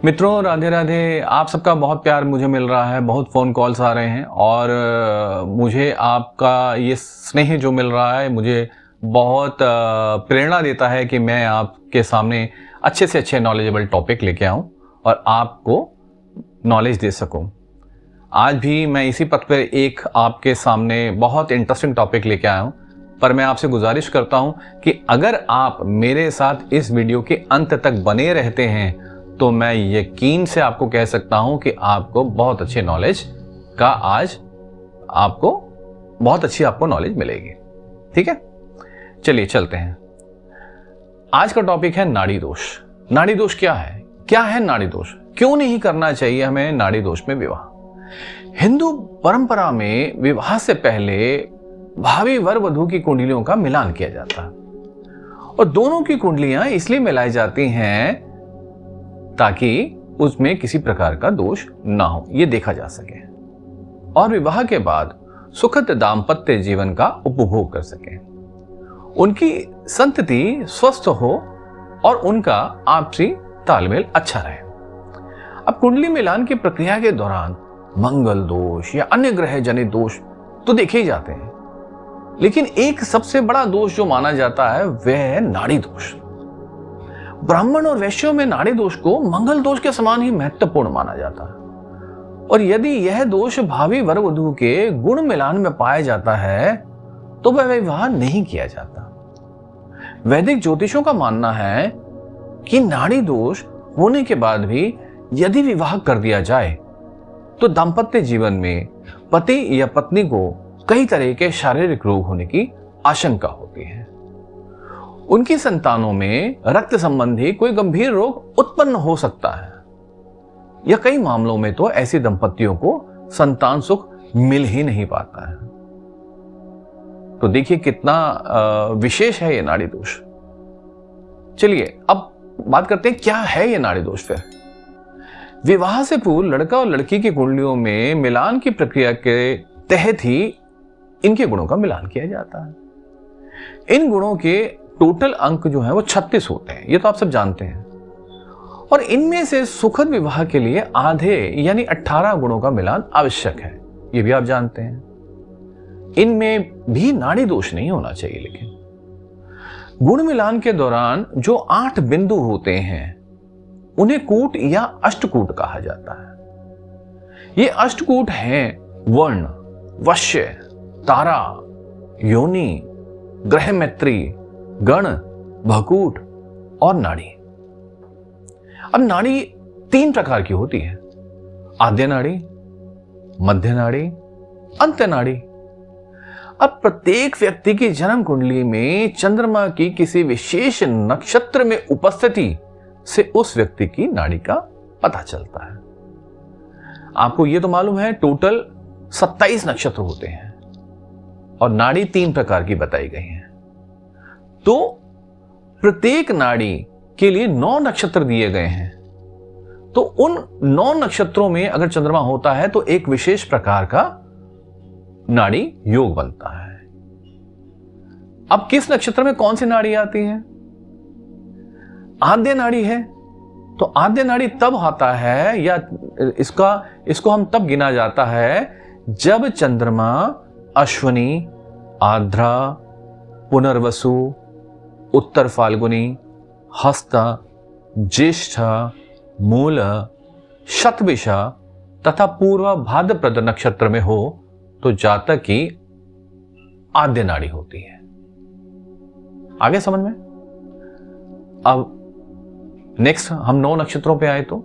मित्रों, राधे राधे। आप सबका बहुत प्यार मुझे मिल रहा है, बहुत फ़ोन कॉल्स आ रहे हैं और मुझे आपका ये स्नेह जो मिल रहा है मुझे बहुत प्रेरणा देता है कि मैं आपके सामने अच्छे से अच्छे नॉलेजेबल टॉपिक लेके आऊँ और आपको नॉलेज दे सकूँ। आज भी मैं इसी पथ पर एक आपके सामने बहुत इंटरेस्टिंग टॉपिक लेके आया हूँ, पर मैं आपसे गुजारिश करता हूँ कि अगर आप मेरे साथ इस वीडियो के अंत तक बने रहते हैं तो मैं यकीन से आपको कह सकता हूं कि आपको बहुत अच्छे नॉलेज का आज आपको बहुत अच्छी आपको नॉलेज मिलेगी। ठीक है, चलिए चलते हैं। आज का टॉपिक है नाड़ी दोष। नाड़ी दोष क्या है? क्या है नाड़ी दोष? क्यों नहीं करना चाहिए हमें नाड़ी दोष में विवाह? हिंदू परंपरा में विवाह से पहले भावी वर वधू की कुंडलियों का मिलान किया जाता है और दोनों की कुंडलियां इसलिए मिलाई जाती हैं ताकि उसमें किसी प्रकार का दोष ना हो, यह देखा जा सके और विवाह के बाद सुखद दाम्पत्य जीवन का उपभोग कर सके, उनकी संतति स्वस्थ हो और उनका आपसी तालमेल अच्छा रहे। अब कुंडली मिलान की प्रक्रिया के दौरान मंगल दोष या अन्य ग्रह जनित दोष तो देखे ही जाते हैं, लेकिन एक सबसे बड़ा दोष जो माना जाता है वह है नाड़ी दोष। ब्राह्मण और वैश्यों में नाड़ी दोष को मंगल दोष के समान ही महत्वपूर्ण माना जाता है और यदि यह दोष भावी वर वधू के गुण मिलान में पाया जाता है तो वह विवाह नहीं किया जाता। वैदिक ज्योतिषों का मानना है कि नाड़ी दोष होने के बाद भी यदि विवाह कर दिया जाए तो दाम्पत्य जीवन में पति या पत्नी को कई तरह के शारीरिक रोग होने की आशंका होती है। उनकी संतानों में रक्त संबंधी कोई गंभीर रोग उत्पन्न हो सकता है या कई मामलों में तो ऐसे दंपतियों को संतान सुख मिल ही नहीं पाता है। तो देखिए कितना विशेष है ये नाड़ी दोष। चलिए अब बात करते हैं क्या है ये नाड़ी दोष। फिर विवाह से पूर्व लड़का और लड़की की कुंडलियों में मिलान की प्रक्रिया के तहत ही इनके गुणों का मिलान किया जाता है। इन गुणों के टोटल अंक जो है वो 36 होते हैं, ये तो आप सब जानते हैं, और इनमें से सुखद विवाह के लिए आधे यानी 18 गुणों का मिलान आवश्यक है, ये भी आप जानते हैं। इनमें भी नाड़ी दोष नहीं होना चाहिए, लेकिन गुण मिलान के दौरान जो 8 बिंदु होते हैं उन्हें कूट या अष्टकूट कहा जाता है। ये अष्टकूट हैं वर्ण, वश्य, तारा, योनि, ग्रह मैत्री, गण, भकूट और नाड़ी। अब नाड़ी 3 प्रकार की होती है, आद्य नाड़ी, मध्य नाड़ी, अंत्य नाड़ी। अब प्रत्येक व्यक्ति की जन्म कुंडली में चंद्रमा की किसी विशेष नक्षत्र में उपस्थिति से उस व्यक्ति की नाड़ी का पता चलता है। आपको यह तो मालूम है टोटल 27 नक्षत्र होते हैं और नाड़ी 3 प्रकार की बताई गई है। तो प्रत्येक नाड़ी के लिए 9 नक्षत्र दिए गए हैं, तो उन 9 नक्षत्रों में अगर चंद्रमा होता है तो एक विशेष प्रकार का नाड़ी योग बनता है। अब किस नक्षत्र में कौन सी नाड़ी आती है? आद्य नाड़ी है तो आद्य नाड़ी तब आता है या इसको हम तब गिना जाता है जब चंद्रमा अश्विनी, आर्द्रा, पुनर्वसु, उत्तर फाल्गुनी, हस्ता, ज्येष्ठा, मूल, शतभिषा तथा पूर्व भाद्रपद नक्षत्र में हो तो जातक की आद्य नाड़ी होती है। आगे समझ में? अब नेक्स्ट हम 9 नक्षत्रों पे आए तो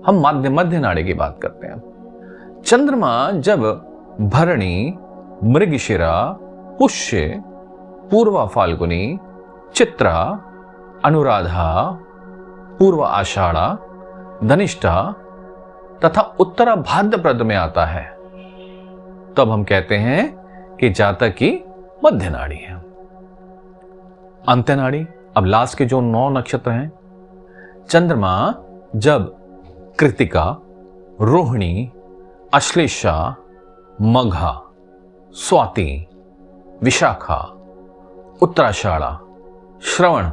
हम मध्य नाड़ी की बात करते हैं। चंद्रमा जब भरणी, मृगशिरा, पुष्य, पूर्वा फाल्गुनी, चित्रा, अनुराधा, पूर्व आषाढ़ा, धनिष्ठा तथा उत्तरा भाद्रपद में आता है तब हम कहते हैं कि जातक की मध्य नाड़ी है। अंत्य नाड़ी, अब लास्ट के जो 9 नक्षत्र हैं, चंद्रमा जब कृतिका, रोहिणी, अश्लेषा, मघा, स्वाति, विशाखा, उत्तराषाढ़ा, श्रवण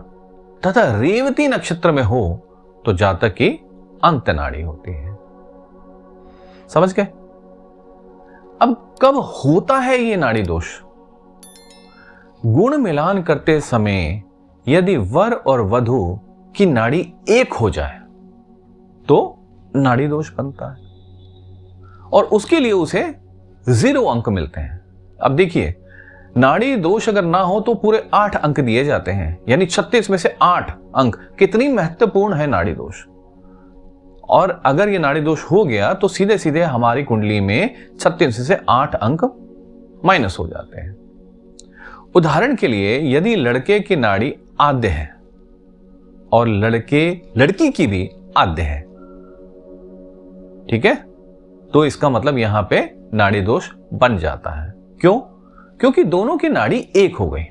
तथा रेवती नक्षत्र में हो तो जातक की अंतनाड़ी होती है। समझ गए? अब कब होता है ये नाड़ी दोष? गुण मिलान करते समय यदि वर और वधु की नाड़ी एक हो जाए तो नाड़ी दोष बनता है, और उसके लिए उसे 0 अंक मिलते हैं। अब देखिए, नाड़ी दोष अगर ना हो तो पूरे 8 अंक दिए जाते हैं, यानी 36 में से 8 अंक। कितनी महत्वपूर्ण है नाड़ी दोष। और अगर ये नाड़ी दोष हो गया तो सीधे सीधे हमारी कुंडली में 36 से 8 अंक माइनस हो जाते हैं। उदाहरण के लिए, यदि लड़के की नाड़ी आद्य है और लड़की की भी आद्य है, ठीक है, तो इसका मतलब यहां पे नाड़ी दोष बन जाता है। क्यों? क्योंकि दोनों की नाड़ी एक हो गई।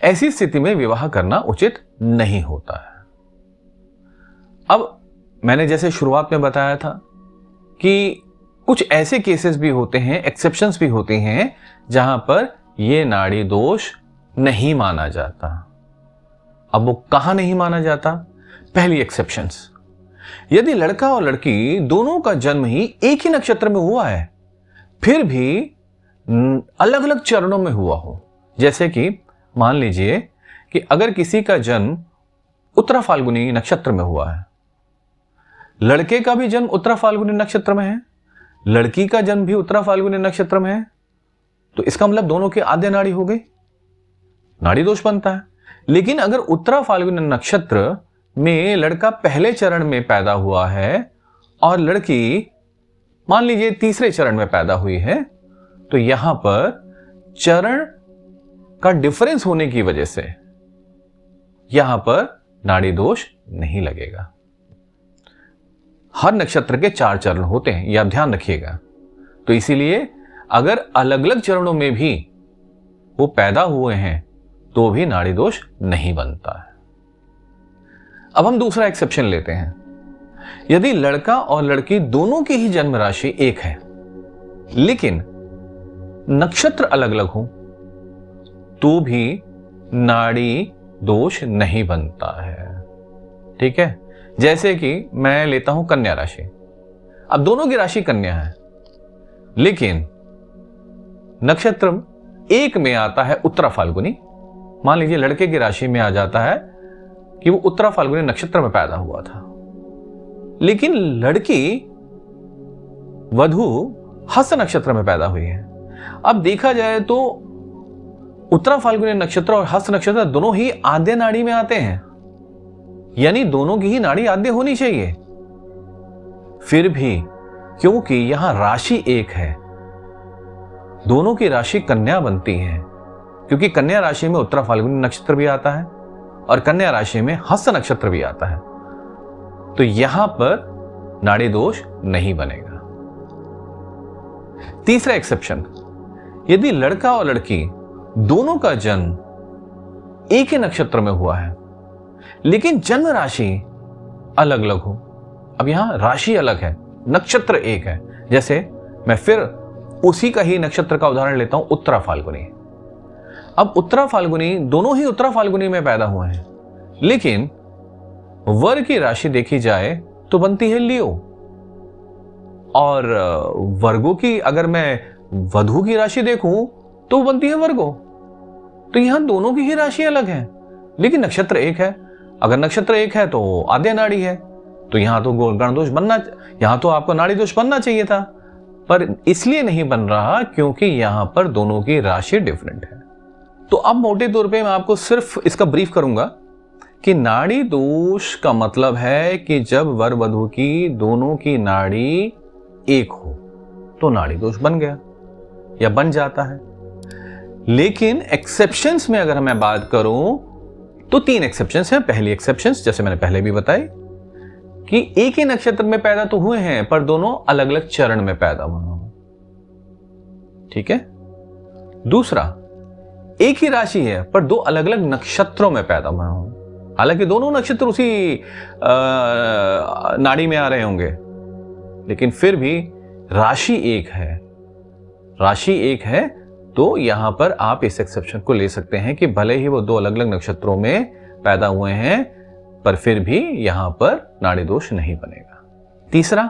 ऐसी स्थिति में विवाह करना उचित नहीं होता है। अब मैंने जैसे शुरुआत में बताया था कि कुछ ऐसे केसेस भी होते हैं, एक्सेप्शंस भी होते हैं, जहां पर यह नाड़ी दोष नहीं माना जाता। अब वो कहां नहीं माना जाता? पहली एक्सेप्शंस, यदि लड़का और लड़की दोनों का जन्म ही एक ही नक्षत्र में हुआ है, फिर भी अलग अलग चरणों में हुआ हो। जैसे कि मान लीजिए कि अगर किसी का जन्म उत्तरा फाल्गुनी नक्षत्र में हुआ है, लड़के का भी जन्म उत्तरा फाल्गुनी नक्षत्र में है, लड़की का जन्म भी उत्तरा फाल्गुनी नक्षत्र में है, तो इसका मतलब दोनों की आद्य नाड़ी हो गई, नाड़ी दोष बनता है। लेकिन अगर उत्तरा फाल्गुनी नक्षत्र में लड़का पहले चरण में पैदा हुआ है और लड़की मान लीजिए तीसरे चरण में पैदा हुई है, तो यहां पर चरण का डिफरेंस होने की वजह से यहां पर नाड़ी दोष नहीं लगेगा। हर नक्षत्र के 4 चरण होते हैं, यह ध्यान रखिएगा। तो इसीलिए अगर अलग अलग चरणों में भी वो पैदा हुए हैं तो भी नाड़ी दोष नहीं बनता है। अब हम दूसरा एक्सेप्शन लेते हैं। यदि लड़का और लड़की दोनों की ही जन्म राशि एक है लेकिन नक्षत्र अलग अलग हो तो भी नाड़ी दोष नहीं बनता है। ठीक है? जैसे कि मैं लेता हूं कन्या राशि। अब दोनों की राशि कन्या है लेकिन नक्षत्र एक में आता है उत्तरा फाल्गुनी। मान लीजिए लड़के की राशि में आ जाता है कि वो उत्तरा फाल्गुनी नक्षत्र में पैदा हुआ था, लेकिन लड़की वधु हस्त नक्षत्र में पैदा हुई है। अब देखा जाए तो उत्तरा फाल्गुनी नक्षत्र और हस्त नक्षत्र दोनों ही आद्य नाड़ी में आते हैं, यानी दोनों की ही नाड़ी आद्य होनी चाहिए। फिर भी क्योंकि यहां राशि एक है, दोनों की राशि कन्या बनती है, क्योंकि कन्या राशि में उत्तरा फाल्गुनी नक्षत्र भी आता है और कन्या राशि में हस्त नक्षत्र भी आता है, तो यहां पर नाड़ी दोष नहीं बनेगा। तीसरा एक्सेप्शन, यदि लड़का और लड़की दोनों का जन्म एक ही नक्षत्र में हुआ है लेकिन जन्म राशि अलग अलग हो। अब यहां राशि अलग है, नक्षत्र एक है। जैसे मैं फिर उसी का ही नक्षत्र का उदाहरण लेता हूं, उत्तरा फाल्गुनी। अब उत्तरा फाल्गुनी दोनों ही उत्तरा फाल्गुनी में पैदा हुए हैं, लेकिन वर की राशि देखी जाए तो बनती है लियो, और वर्गो की अगर मैं वधु की राशि देखूं तो बनती है वर्गो। तो यहां दोनों की ही राशि अलग है लेकिन नक्षत्र एक है। अगर नक्षत्र एक है तो आद्य नाड़ी है, तो यहां तो गणदोष बनना, यहां तो आपको नाड़ी दोष बनना चाहिए था, पर इसलिए नहीं बन रहा क्योंकि यहां पर दोनों की राशि डिफरेंट है। तो अब मोटे तौर पे मैं आपको सिर्फ इसका ब्रीफ करूंगा कि नाड़ी दोष का मतलब है कि जब वर वधु की दोनों की नाड़ी एक हो तो नाड़ी दोष बन गया या बन जाता है। लेकिन एक्सेप्शंस में अगर मैं बात करूं तो 3 एक्सेप्शंस हैं। पहली एक्सेप्शंस जैसे मैंने पहले भी बताई कि एक ही नक्षत्र में पैदा तो हुए हैं पर दोनों अलग अलग चरण में पैदा हुए हों। ठीक है? दूसरा, एक ही राशि है पर 2 अलग अलग नक्षत्रों में पैदा हुए हों, हालांकि दोनों नक्षत्र उसी नाड़ी में आ रहे होंगे, लेकिन फिर भी राशि एक है। राशि एक है तो यहां पर आप इस एक्सेप्शन को ले सकते हैं कि भले ही वो 2 अलग अलग नक्षत्रों में पैदा हुए हैं पर फिर भी यहां पर नाड़ी दोष नहीं बनेगा। तीसरा,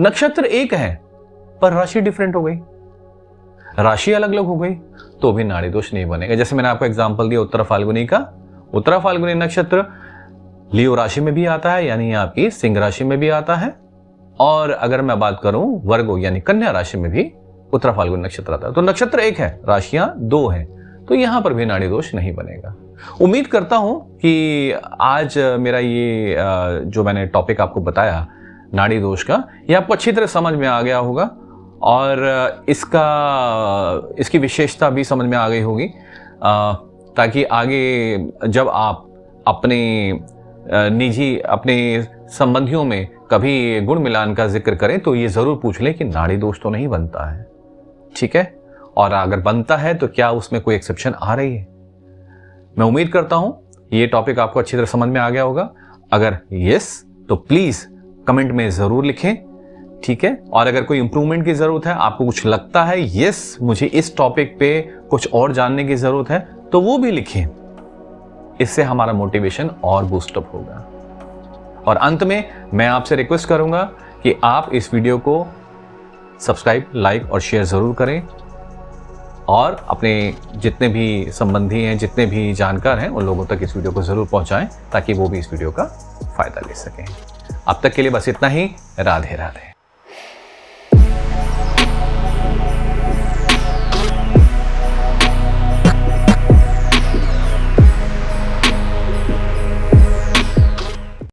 नक्षत्र एक है पर राशि डिफरेंट हो गई, राशि अलग अलग हो गई, तो भी नाड़ी दोष नहीं बनेगा। जैसे मैंने आपको एग्जांपल दिया उत्तरा फाल्गुनी का। उत्तरा फाल्गुनी नक्षत्र लियो राशि में भी आता है, यानी आपकी सिंह राशि में भी आता है, और अगर मैं बात करूं वर्गो यानी कन्या राशि में भी उत्तरा फाल्गुनी नक्षत्र आता है। तो नक्षत्र एक है, राशियां दो हैं, तो यहां पर भी नाड़ी दोष नहीं बनेगा। उम्मीद करता हूं कि आज मेरा ये जो मैंने टॉपिक आपको बताया नाड़ी दोष का, ये आपको अच्छी तरह समझ में आ गया होगा और इसकी विशेषता भी समझ में आ गई होगी, ताकि आगे जब आप अपने निजी अपने संबंधियों में कभी गुण मिलान का जिक्र करें तो ये जरूर पूछ लें कि नाड़ी दोष तो नहीं बनता है, ठीक है, और अगर बनता है तो क्या उसमें कोई एक्सेप्शन आ रही है। मैं उम्मीद करता हूं ये टॉपिक आपको अच्छी तरह समझ में आ गया होगा। अगर यस तो प्लीज कमेंट में जरूर लिखें, ठीक है, और अगर कोई इंप्रूवमेंट की जरूरत है, आपको कुछ लगता है यस मुझे इस टॉपिक पे कुछ और जानने की जरूरत है, तो वो भी लिखें, इससे हमारा मोटिवेशन और बूस्टअप होगा। और अंत में मैं आपसे रिक्वेस्ट करूंगा कि आप इस वीडियो को सब्सक्राइब, लाइक और शेयर जरूर करें, और अपने जितने भी संबंधी हैं, जितने भी जानकार हैं, उन लोगों तक इस वीडियो को जरूर पहुंचाएं ताकि वो भी इस वीडियो का फायदा ले सकें। अब तक के लिए बस इतना ही। राधे राधे।